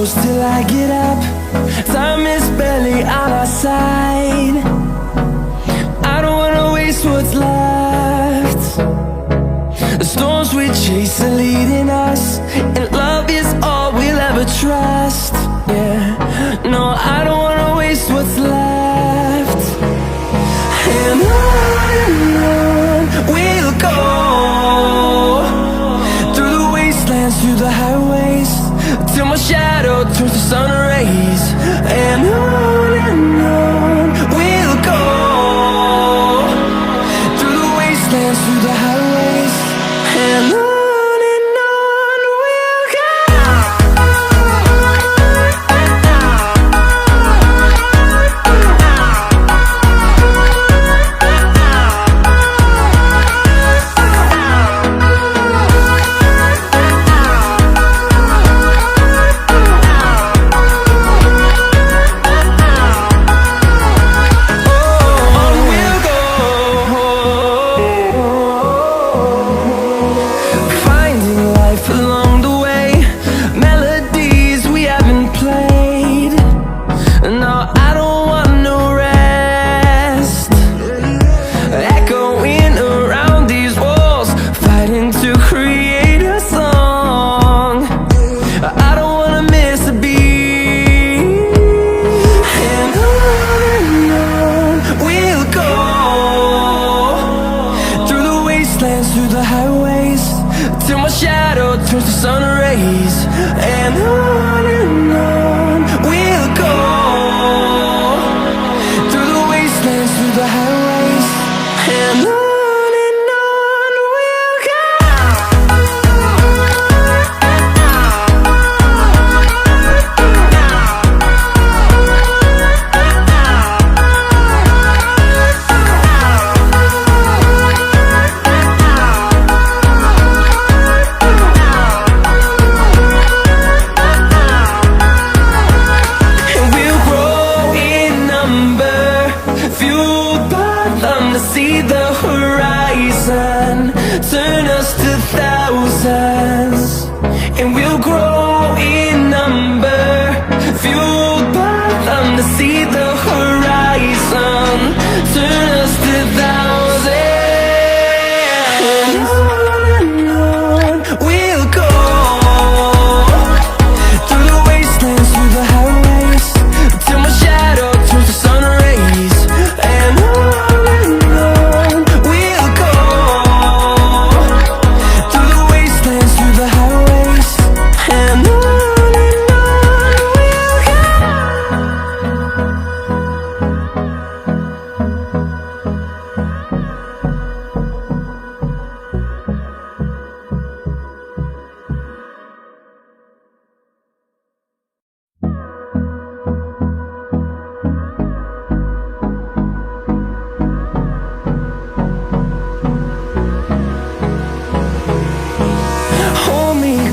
close till I get up. Time is barely on our side. I don't wanna waste what's left. The storms we chase are leading us, and love is all we'll ever trust. Yeah, no, I don't wanna waste what's left. And on we'll go, through the wastelands, through the highways, till my shadow turns to sun rays. And on we'll go, through the wastelands, through the highways, and on we'll go. Through the highways, till my shadow turns to sun rays. And on we'll go, through the wastelands, through the highways, and on we'll go. See the horizon, turn us to thousands, and we'll grow in number, fueled by them. To see the horizon, turn us to thousands, and on we'll go, through the wastelands, through the highways, till my shadow turns to sun rays. And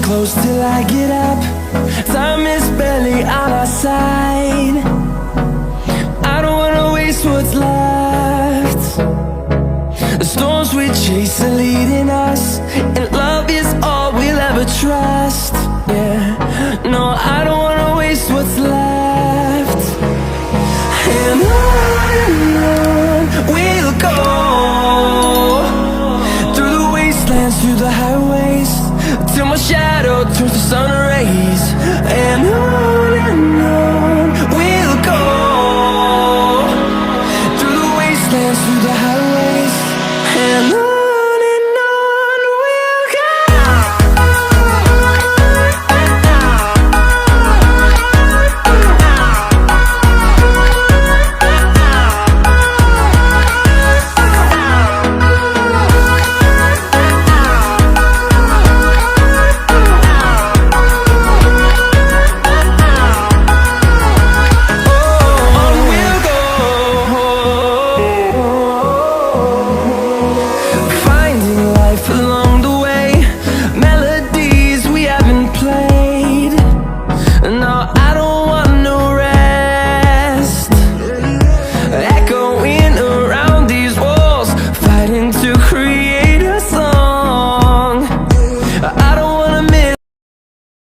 close till I get up. Time is barely on our side. I don't wanna waste what's left. The storms we chase are leading us, and love is all we'll ever trust. Yeah, no, I don't